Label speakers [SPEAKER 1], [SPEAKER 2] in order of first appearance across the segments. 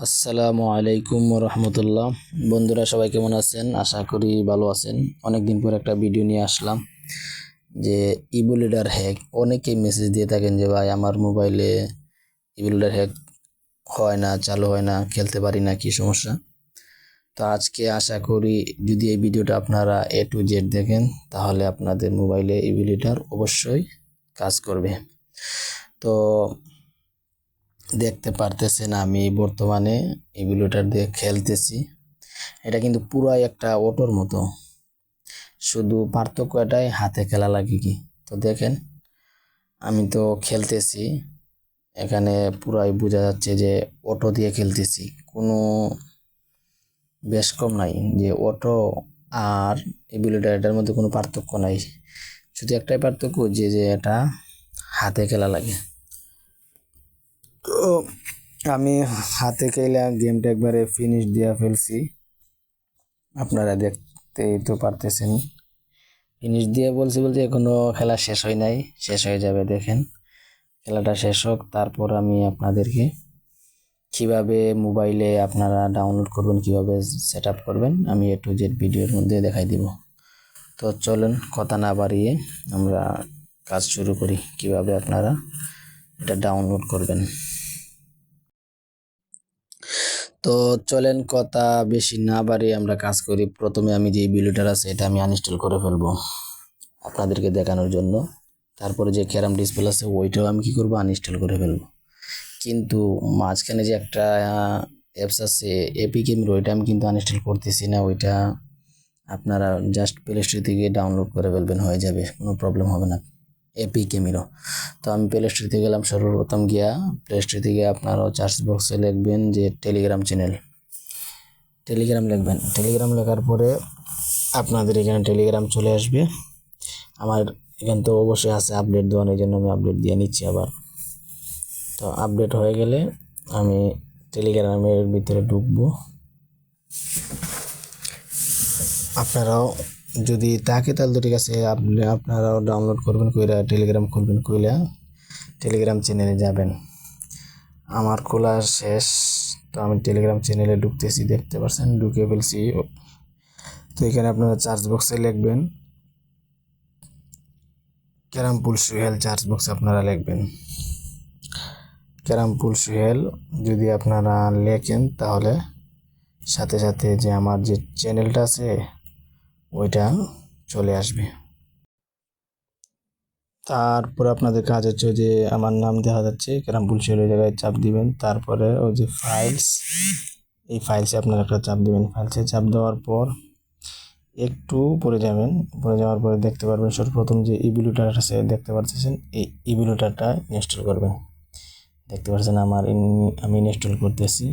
[SPEAKER 1] আসসালামু আলাইকুম রহমতুল্লাহ। বন্ধুরা সবাই কেমন আছেন? আশা করি ভালো আছেন। অনেকদিন পর একটা ভিডিও নিয়ে আসলাম যে ইবুলিডার হ্যাক। অনেকেই মেসেজ দিয়ে থাকেন যে ভাই আমার মোবাইলে ইবুলিডার হ্যাক হয় না, চালু হয় না, খেলতে পারি না, কি সমস্যা। তো আজকে আশা করি যদি এই ভিডিওটা আপনারা A to Z দেখেন তাহলে আপনাদের মোবাইলে ইবুলিডার অবশ্যই কাজ করবে। তো দেখতে পারতেছেন আমি বর্তমানে ইবুলিডার দিয়ে খেলতেছি। এটা কিন্তু পুরাই একটা অটোর মতো, শুধু পার্থক্য এটাই হাতে খেলা লাগে কি। তো দেখেন আমি তো খেলতেছি, এখানে পুরাই বোঝা যাচ্ছে যে অটো দিয়ে খেলতেছি, কোনো বেশ কম নাই যে অটো আর এবিলিটার, এটার মধ্যে কোনো পার্থক্য নাই। শুধু একটাই পার্থক্য যে এটা হাতে খেলা লাগে। তো আমি হাতে খেলা গেমটা একবারে ফিনিশ দিয়ে ফেলছি, আপনারা দেখতেই তো পারতেছেন। ফিনিশ দিয়ে বলছি এখনো খেলা শেষ হয় নাই, শেষ হয়ে যাবে। দেখেন খেলাটা শেষ হোক, তারপর আমি আপনাদেরকে কিভাবে মোবাইলে আপনারা ডাউনলোড করবেন, কিভাবে সেট আপ করবেন, আমি A to Z ভিডিওর মধ্যে দেখাই দিব। তো চলেন কথা না বাড়িয়ে আমরা কাজ শুরু করি, কিভাবে আপনারা এটা ডাউনলোড করবেন। তো চলেন কথা বেশি না বাড়িয়ে আমরা কাজ করি। প্রথমে আমি যে ভিডিওটা আছে এটা আমি আনইনস্টল করে ফেলবো আপনাদেরকে দেখানোর জন্য। তারপরে যে ক্যারাম ডিসপ্লে আছে ওইটাও আমি কি করব, আনইনস্টল করে ফেলবো। কিন্তু মাঝখানে যে একটা অ্যাপস আছে এপি গেমের, ওইটা আমি কিন্তু আনইনস্টল করতেছি না। ওইটা আপনারা জাস্ট প্লে স্টোর থেকে ডাউনলোড করে ফেলবেন, হয়ে যাবে, কোনো প্রবলেম হবে না। এপি গেমেরও। তো আমি প্লে স্টোর থেকে গেলাম, সর্বপ্রথম গিয়া প্লে স্টোর থেকে আপনারাও সার্চ বক্সে লিখবেন যে টেলিগ্রাম চ্যানেল, টেলিগ্রাম লিখবেন। টেলিগ্রাম লেখার পরে আপনাদের এখানে টেলিগ্রাম চলে আসবে। আমার এখানে তো অবশ্যই আছে আপডেট দেওয়ার, এই জন্য আমি আপডেট দিয়ে নিচ্ছি আবার। তো আপডেট হয়ে গেলে আমি টেলিগ্রামের ভিতরে ঢুকবো। আপনারাও যদি থাকে তাহলে তো ঠিক আছে, আপনারাও ডাউনলোড করবেন, কইরা টেলিগ্রাম খুলবেন, কইলা টেলিগ্রাম চ্যানেলে যাবেন। আমার খোলা শেষ, তো আমি টেলিগ্রাম চ্যানেলে ঢুকতেছি, দেখতে পাচ্ছেন ঢুকে ফেলছি। তো এখানে আপনারা চার্জ বক্সে লিখবেন ক্যারামপুল সুহেল, চার্জ বক্সে আপনারা লিখবেন ক্যারামপুল সুহেল। যদি আপনারা লেখেন তাহলে সাথে সাথে যে আমার যে চ্যানেলটা আছে ওইটা চলে আসবে। তারপরে আপনাদের কাজ হচ্ছে যে আমার নাম দেখা যাচ্ছে ক্যারামপুল সুহেল, ওই জায়গায় চাপ দিবেন। তারপরে ওই যে ফাইলস, এই ফাইলসে আপনারা একটা চাপ দিবেন। ফাইলসে চাপ দেওয়ার পর একটু পরে যাবেন, পরে যাওয়ার পরে দেখতে পারবেন সর্বপ্রথম যে ইবিলিটার আছে, দেখতে পাচ্ছেন এই ইবিলিটারটা ইনস্টল করবেন। দেখতে পাচ্ছেন আমি ইনস্টল করতেছি।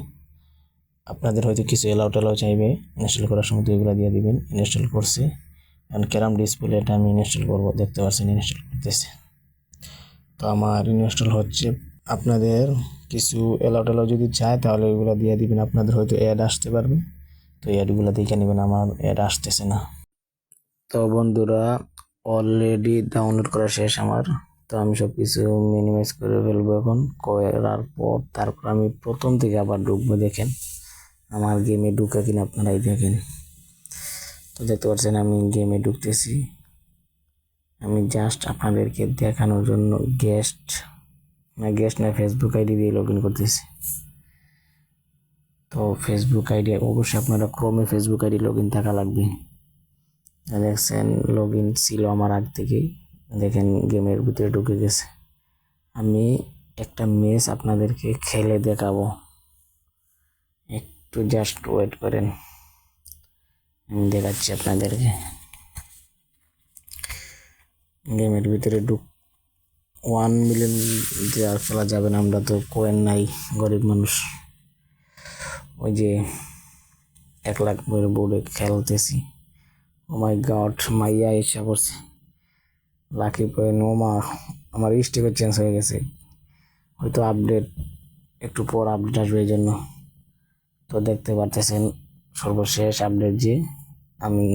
[SPEAKER 1] আপনাদের হয়তো কিছু এলাও টেলাও চাইবে, ইনস্টল করার সময় তো এগুলো দিয়ে দিবেন। ইনস্টল করছি, এখন ক্যারাম ডিসপ্লে এটা আমি ইনস্টল করব, দেখতে পাচ্ছেন ইনস্টল করতেছি। তো আমার ইনস্টল হচ্ছে। আপনাদের কিছু এলাও টেলাও যদি চায় তাহলে এগুলো দিয়ে দিবেন। আপনাদের হয়তো অ্যাড আসতে পারবে, তো অ্যাডগুলো দেখে নেবেন, আমার অ্যাড আসতেছে না। তো বন্ধুরা অলরেডি ডাউনলোড করা শেষ আমার। তো আমি সব কিছু মিনিমাইজ করে ফেলবো এখন, করার পর তারপর আমি প্রথম থেকে আবার ঢুকবো। দেখেন আমার গেমে ঢুকা কিনা আপনারাই দেখেন। তো দেখতে পাচ্ছেন আমি গেমে ঢুকতেছি। আমি জাস্ট আপনাদেরকে দেখানোর জন্য গেস্ট না ফেসবুক আইডি দিয়ে লগ ইন করতেছি। তো ফেসবুক আইডি অবশ্যই আপনারা ক্রোমে ফেসবুক আইডি লগ ইন থাকা লাগবে। দেখছেন লগ ইন ছিল আমার আগ থেকেই। দেখেন গেমের ভিতরে ঢুকে গেছে। আমি একটা ম্যাচ আপনাদেরকে খেলে দেখাবো, একটু জাস্ট ওয়েট করেন, আমি দেখাচ্ছি আপনাদেরকে। গেমের ভিতরে 1 মিলিয়ন দিয়ে আর খেলা যাবে না, আমরা তো কয়েন নাই, গরিব মানুষ। ওই যে 1 লাখ বোর্ডে খেলতেছি। ও মাই গড, মাইয়া এসে পড়ছে, লাকি পয়েন্ট। ও মা, আমার স্টিকার চেঞ্জ হয়ে গেছে, হয়তো আপডেট একটু পর আপডেট আসবে এই জন্য। তো দেখতে পারতেছেন সর্বশেষ আপডেট যে আমি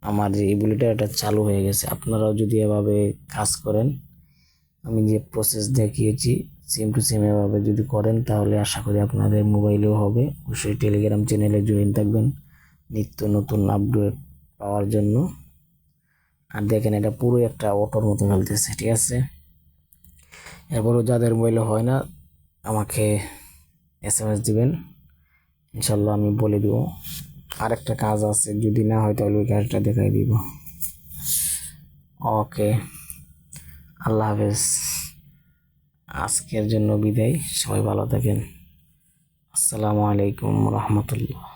[SPEAKER 1] আমার যে ইবুলিটা এটা চালু হয়ে গেছে। আপনারাও যদি এভাবে কাজ করেন, আমি যে প্রসেস দেখিয়েছি
[SPEAKER 2] সেম টু সেম এভাবে যদি করেন তাহলে আশা করি আপনাদের মোবাইলেও হবে। অবশ্যই টেলিগ্রাম চ্যানেলে জয়েন থাকবেন নিত্য নতুন আপডেট পাওয়ার জন্য। আর দেখেন এটা পুরো একটা অটোর মতো খেলতেছে, ঠিক আছে। এরপরও যাদের মোবাইলে হয় না আমাকে SMS দিবেন, ইনশাল্লাহ আমি বলে দিব। আরেকটা কাজ আছে, যদি না হয় তাহলে ওই কাজটা দেখাই দিব। ওকে, আল্লাহ হাফেজ। আজকের জন্য বিদায়, সবাই ভালো থাকেন। আসসালামু আলাইকুম রহমতুল্লাহ।